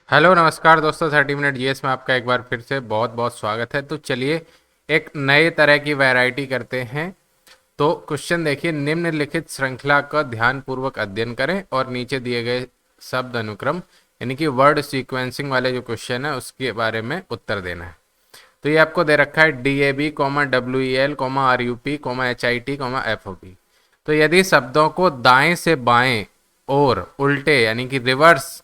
Hello नमस्कार दोस्तों, 30 minute GS में आपका एक बार फिर से बहुत बहुत स्वागत है। तो चलिए एक नए तरह की वैरायटी करते हैं। तो क्वेश्चन देखिए, निम्नलिखित श्रृंखला का ध्यानपूर्वक अध्ययन करें और नीचे दिए गए शब्द अनुक्रम यानी कि वर्ड सीक्वेंसिंग वाले जो क्वेश्चन है उसके बारे में उत्तर देना है। तो ये आपको दे रखा है DAB, WEL, RUP, HIT, FOB। तो यदि शब्दों को दाएं से बाएं और उल्टे यानी कि रिवर्स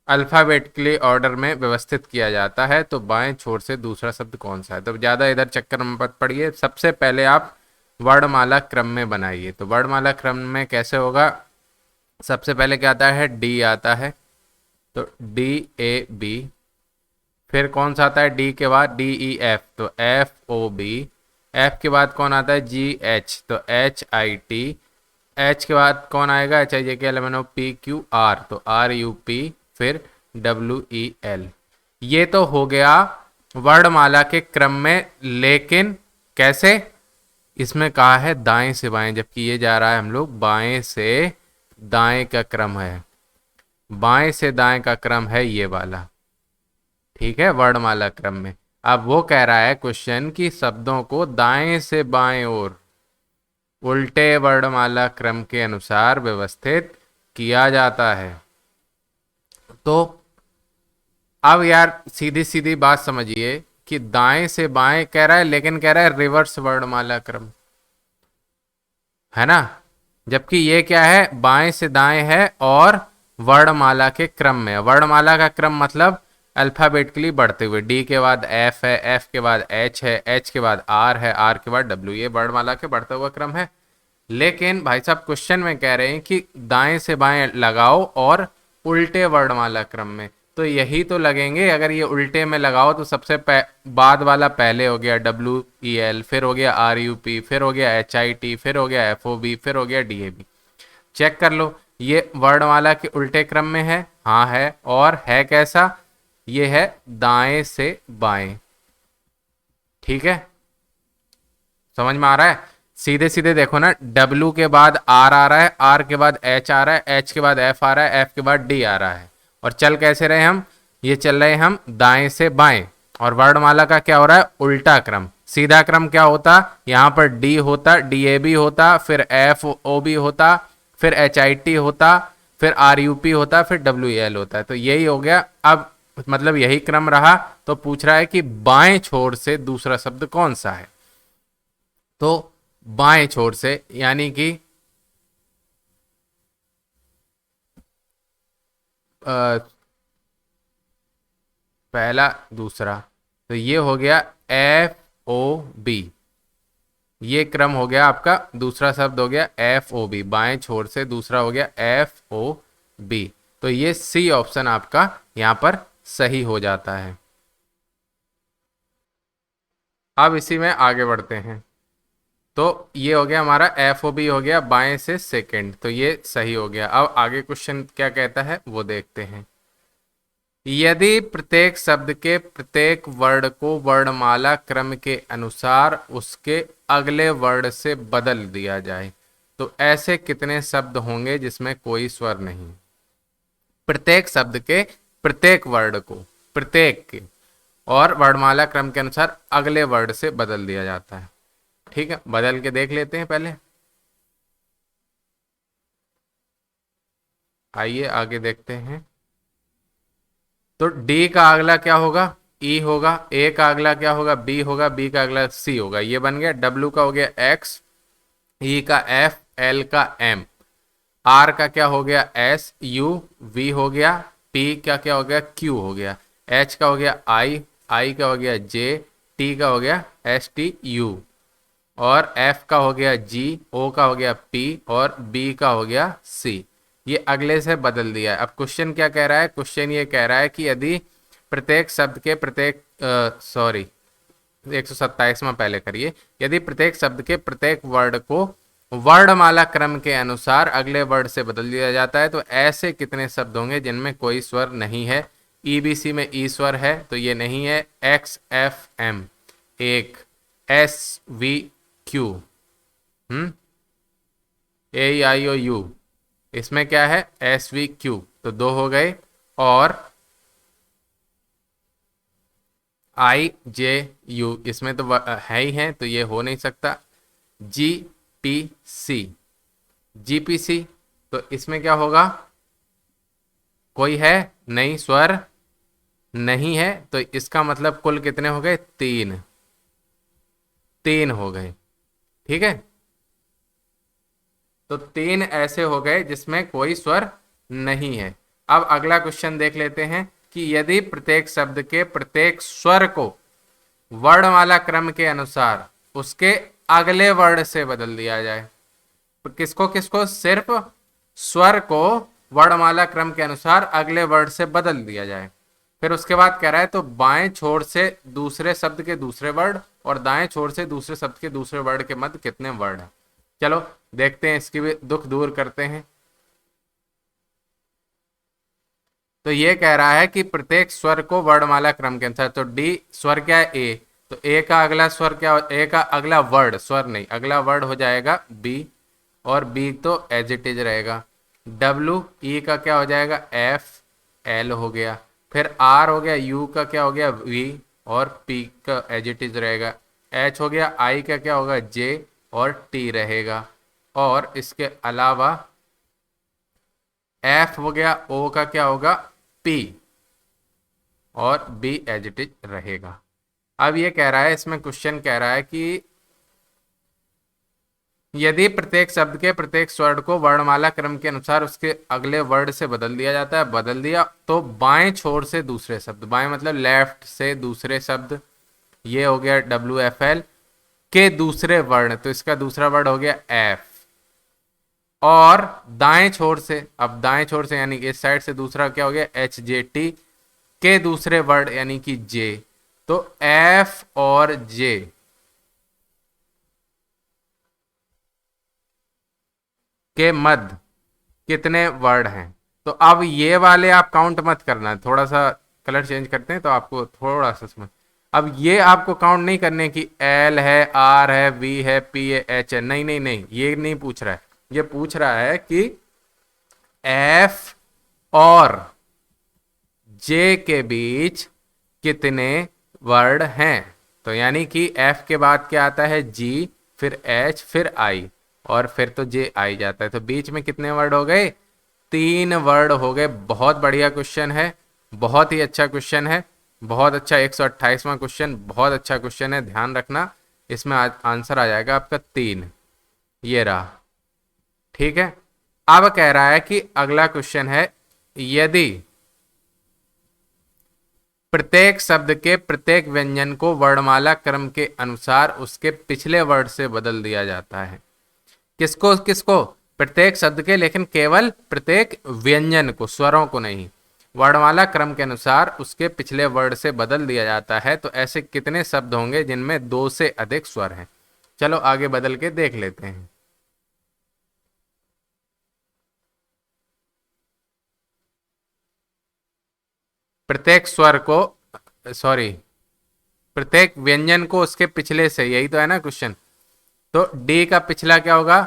अल्फ़ाबेटिकली ऑर्डर में व्यवस्थित किया जाता है तो बाएं छोर से दूसरा शब्द कौन सा है। तो ज़्यादा इधर चक्कर में मत पड़िए, सबसे पहले आप वर्णमाला क्रम में बनाइए। तो वर्णमाला क्रम में कैसे होगा, सबसे पहले क्या आता है, डी आता है, तो DAB। फिर कौन सा आता है डी के बाद, DEF, तो FOB। एफ के बाद कौन आता है, GH, तो HIT। एच के बाद कौन आएगा, HIJKLMNOPQR, तो RUP। फिर WEL। ये तो हो गया वर्णमाला के क्रम में, लेकिन कैसे, इसमें कहा है दाएं से बाएं, जबकि ये जा रहा है हम लोग बाएं से दाएं का क्रम है। बाएं से दाएं का क्रम है ये वाला, ठीक है, वर्णमाला क्रम में। अब वो कह रहा है क्वेश्चन कि शब्दों को दाएं से बाएं और उल्टे वर्णमाला क्रम के अनुसार व्यवस्थित किया जाता है। तो अब यार सीधी सीधी बात समझिए कि दाएं से बाएं कह रहा है, लेकिन कह रहा है रिवर्स वर्णमाला क्रम, है ना। जबकि ये क्या है, बाएं से दाएं है और वर्णमाला के क्रम में। वर्णमाला का क्रम मतलब अल्फाबेटिकली बढ़ते हुए, डी के बाद एफ है, एफ के बाद एच है, एच के बाद आर है, आर के बाद डब्ल्यू, ये वर्णमाला के बढ़ता हुआ क्रम है। लेकिन भाई साहब क्वेश्चन में कह रहे हैं कि दाएं से बाएं लगाओ और उल्टे वर्णमाला क्रम में। तो यही तो लगेंगे, अगर ये उल्टे में लगाओ तो सबसे बाद वाला पहले हो गया WEL, फिर हो गया RUP, फिर हो गया HIT, फिर हो गया FOB, फिर हो गया DAB। चेक कर लो, ये वर्णमाला के उल्टे क्रम में है, हाँ है। और है कैसा, ये है दाएं से बाएं, ठीक है, समझ में आ रहा है। सीधे सीधे देखो ना, W के बाद R आ रहा है, R के बाद H आ रहा है, H के बाद F आ रहा है, F के बाद D आ रहा है। और चल कैसे रहे हम, ये चल रहे हम दाएं से बाएं। और वर्णमाला का क्या हो रहा है, उल्टा क्रम। सीधा क्रम क्या होता, यहाँ पर D होता, DAB होता, फिर FOB होता, फिर HIT होता, फिर RUP होता, फिर WEL होता है। तो यही हो गया। अब मतलब यही क्रम रहा, तो पूछ रहा है कि बाएं छोर से दूसरा शब्द कौन सा है। तो बाएं छोर से यानी कि पहला दूसरा, तो ये हो गया FOB। ये क्रम हो गया आपका, दूसरा शब्द हो गया FOB, बाएं छोर से दूसरा हो गया FOB। तो ये C ऑप्शन आपका यहां पर सही हो जाता है। अब इसी में आगे बढ़ते हैं। तो ये हो गया हमारा FOB, हो गया बाएं से सेकंड, तो ये सही हो गया। अब आगे क्वेश्चन क्या कहता है वो देखते हैं। यदि प्रत्येक शब्द के प्रत्येक वर्ण को वर्णमाला क्रम के अनुसार उसके अगले वर्ण से बदल दिया जाए तो ऐसे कितने शब्द होंगे जिसमें कोई स्वर नहीं। प्रत्येक शब्द के प्रत्येक वर्ण को, प्रत्येक के, और वर्णमाला क्रम के अनुसार अगले वर्ण से बदल दिया जाता है। ठीक है, बदल के देख लेते हैं पहले। आइए आगे देखते हैं। तो डी का अगला क्या होगा, ई होगा। ए का अगला क्या होगा, बी होगा। बी का अगला सी होगा। ये बन गया। डब्ल्यू का हो गया एक्स, ई का एफ, एल का एम, आर का क्या हो गया एस, यू, वी हो गया, पी का क्या हो गया क्यू हो गया, एच का हो गया आई, आई का हो गया जे, टी का हो गया STU, और एफ का हो गया जी, ओ का हो गया पी, और बी का हो गया सी। ये अगले से बदल दिया है। अब क्वेश्चन क्या कह रहा है, क्वेश्चन ये कह रहा है कि यदि प्रत्येक शब्द के प्रत्येक, सॉरी 127 में पहले करिए। यदि प्रत्येक शब्द के प्रत्येक वर्ड को वर्णमाला क्रम के अनुसार अगले वर्ड से बदल दिया जाता है तो ऐसे कितने शब्द होंगे जिनमें कोई स्वर नहीं है। EBC में ई स्वर है तो ये नहीं है। XFM एक, SVQ, AEIOU, इसमें क्या है SVQ, तो दो हो गए। और आई जे यू, इसमें तो है ही है तो ये हो नहीं सकता। जी पी सी, जीपीसी, तो इसमें क्या होगा, कोई है नहीं, स्वर नहीं है, तो इसका मतलब कुल कितने हो गए, तीन, तीन हो गए। ठीक है, तो तीन ऐसे हो गए जिसमें कोई स्वर नहीं है। अब अगला क्वेश्चन देख लेते हैं कि यदि प्रत्येक शब्द के प्रत्येक स्वर को वर्णमाला क्रम के अनुसार उसके अगले वर्ण से बदल दिया जाए। किसको किसको, सिर्फ स्वर को वर्णमाला क्रम के अनुसार अगले वर्ण से बदल दिया जाए। फिर उसके बाद कह रहा है तो बाएं छोर से दूसरे शब्द के दूसरे वर्ण और दाएं छोर से दूसरे शब्द के दूसरे वर्ण के मध्य कितने वर्ण हैं। चलो देखते हैं, इसकी भी दुख दूर करते हैं। तो ये कह रहा है कि प्रत्येक स्वर को वर्णमाला क्रम के अनुसार, तो डी स्वर क्या है, ए, तो ए का अगला स्वर क्या, ए का अगला वर्ड, स्वर नहीं, अगला वर्ड हो जाएगा बी, और बी तो एज इट इज रहेगा। डब्ल्यू, ई का क्या हो जाएगा, एफ, एल हो गया। फिर आर हो गया, यू का क्या हो गया, वी, और पी का एज इट इज रहेगा। एच हो गया, आई का क्या होगा, जे, और टी रहेगा। और इसके अलावा एफ हो गया, ओ का क्या होगा, पी, और बी एज इट इज रहेगा। अब ये कह रहा है, इसमें क्वेश्चन कह रहा है कि यदि प्रत्येक शब्द के प्रत्येक स्वर को वर्णमाला क्रम के अनुसार उसके अगले वर्ड से बदल दिया जाता है, बदल दिया तो बाएं छोर से दूसरे शब्द, बाएं मतलब लेफ्ट से दूसरे शब्द, ये हो गया डब्ल्यू एफ एल के दूसरे वर्ण, तो इसका दूसरा वर्ड हो गया एफ, और दाएं छोर से, अब दाएं छोर से यानी इस साइड से दूसरा क्या हो गया, एच जे टी के दूसरे वर्ड यानी कि जे, तो एफ और जे के मध्य कितने वर्ड हैं। तो अब ये वाले आप काउंट मत करना, थोड़ा सा कलर चेंज करते हैं तो आपको थोड़ा सा समझ। अब ये आपको काउंट नहीं करने की एल है, आर है, वी है, पी है, एच है, नहीं नहीं नहीं, ये नहीं पूछ रहा है। ये पूछ रहा है कि एफ और जे के बीच कितने वर्ड हैं। तो यानी कि एफ के बाद क्या आता है, जी, फिर एच, फिर आई, और फिर तो जे आई जाता है, तो बीच में कितने वर्ड हो गए, तीन वर्ड हो गए। बहुत बढ़िया क्वेश्चन है, बहुत ही अच्छा क्वेश्चन है, बहुत अच्छा 128वां क्वेश्चन, बहुत अच्छा क्वेश्चन है, ध्यान रखना। इसमें आंसर आ जाएगा आपका तीन, ये रहा। ठीक है, अब कह रहा है कि अगला क्वेश्चन है, यदि प्रत्येक शब्द के प्रत्येक व्यंजन को वर्णमाला क्रम के अनुसार उसके पिछले वर्ड से बदल दिया जाता है। किसको किसको, प्रत्येक शब्द के, लेकिन केवल प्रत्येक व्यंजन को, स्वरों को नहीं, वर्णमाला क्रम के अनुसार उसके पिछले वर्ड से बदल दिया जाता है, तो ऐसे कितने शब्द होंगे जिनमें दो से अधिक स्वर हैं। चलो आगे बदल के देख लेते हैं। प्रत्येक स्वर को, सॉरी, प्रत्येक व्यंजन को उसके पिछले से, यही तो है ना क्वेश्चन। तो डी का पिछला क्या होगा,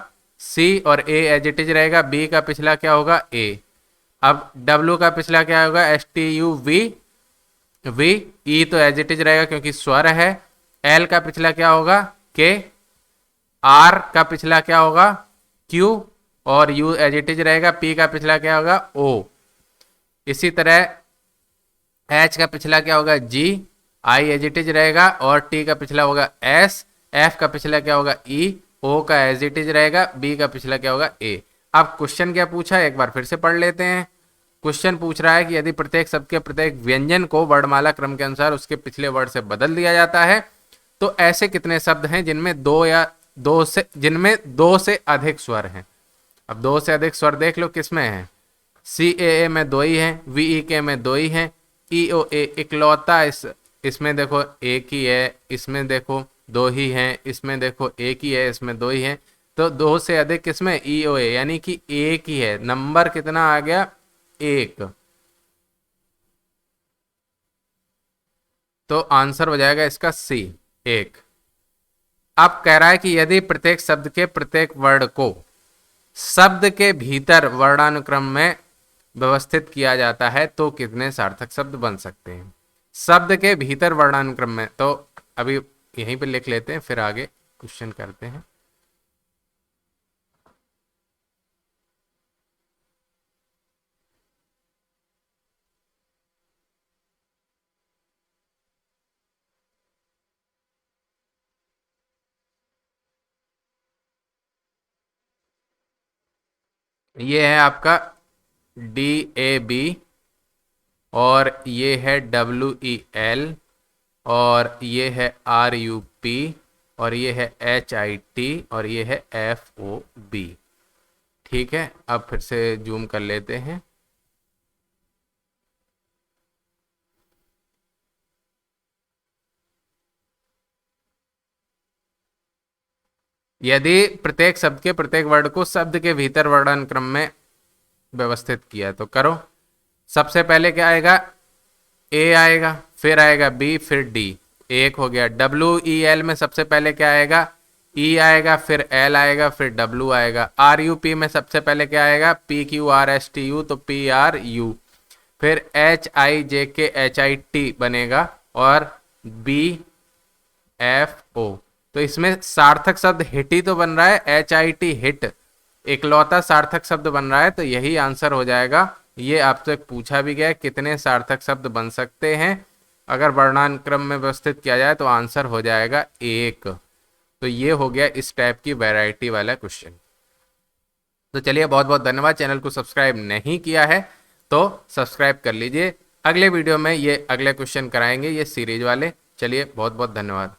सी, और ए एज इट इज रहेगा। बी का पिछला क्या होगा, ए। अब डब्ल्यू का पिछला क्या होगा, S T U V, V, E तो एज इट इज रहेगा क्योंकि स्वर है। एल का पिछला क्या होगा, के। आर का पिछला क्या होगा, क्यू, और यू एज इट इज रहेगा। पी का पिछला क्या होगा, ओ। इसी तरह एच का पिछला क्या होगा, जी, आई एज इट इज रहेगा, और टी का पिछला होगा एस। एफ का पिछला क्या होगा, ई, ओ का एज इट इज रहेगा, बी का पिछला क्या होगा, ए। अब क्वेश्चन क्या पूछा है, एक बार फिर से पढ़ लेते हैं। क्वेश्चन पूछ रहा है कि यदि प्रत्येक शब्द के प्रत्येक व्यंजन को वर्णमाला क्रम के अनुसार उसके पिछले वर्ड से बदल दिया जाता है, तो ऐसे कितने शब्द हैं जिनमें दो से अधिक स्वर हैं। अब दो से अधिक स्वर देख लो किसमें है, सी ए में दो ही है, वी ई के में दो ही है, ई ओ ए इकलौता इसमें देखो एक ही है, इसमें देखो दो ही हैं, इसमें देखो एक ही है, इसमें दो ही हैं। तो दो से अधिक किसमें, ई ओ ए, यानी कि एक ही है। नंबर कितना आ गया, एक। तो आंसर हो जाएगा इसका सी, एक। अब कह रहा है कि यदि प्रत्येक शब्द के प्रत्येक वर्ड को शब्द के भीतर वर्णानुक्रम में व्यवस्थित किया जाता है तो कितने सार्थक शब्द बन सकते हैं। शब्द के भीतर वर्णानुक्रम में। तो अभी यहीं पे लिख लेते हैं, फिर आगे क्वेश्चन करते हैं। ये है आपका DAB, और ये है WEL, और ये है RUP, और ये है HIT, और ये है FOB। ठीक है, अब फिर से जूम कर लेते हैं। यदि प्रत्येक शब्द के प्रत्येक वर्ड को शब्द के भीतर वर्णानुक्रम में व्यवस्थित किया तो करो। सबसे पहले क्या आएगा, ए आएगा, फिर आएगा बी, फिर डी। एक हो गया। WEL में सबसे पहले क्या आएगा, ई आएगा, फिर एल आएगा, फिर डब्ल्यू आएगा। RUP में सबसे पहले क्या आएगा, PQRSTU, तो PRU। फिर HIJKHIT बनेगा, और BFO। तो इसमें सार्थक शब्द हिट ही तो बन रहा है, HIT हिट, इकलौता सार्थक शब्द बन रहा है, तो यही आंसर हो जाएगा। ये आपसे पूछा भी गया कितने सार्थक शब्द बन सकते हैं अगर वर्णानुक्रम में व्यवस्थित किया जाए, तो आंसर हो जाएगा 1। तो ये हो गया इस टाइप की वैरायटी वाला क्वेश्चन। तो चलिए, बहुत बहुत धन्यवाद। चैनल को सब्सक्राइब नहीं किया है तो सब्सक्राइब कर लीजिए। अगले वीडियो में ये अगले क्वेश्चन कराएंगे, ये सीरीज वाले। चलिए, बहुत बहुत धन्यवाद।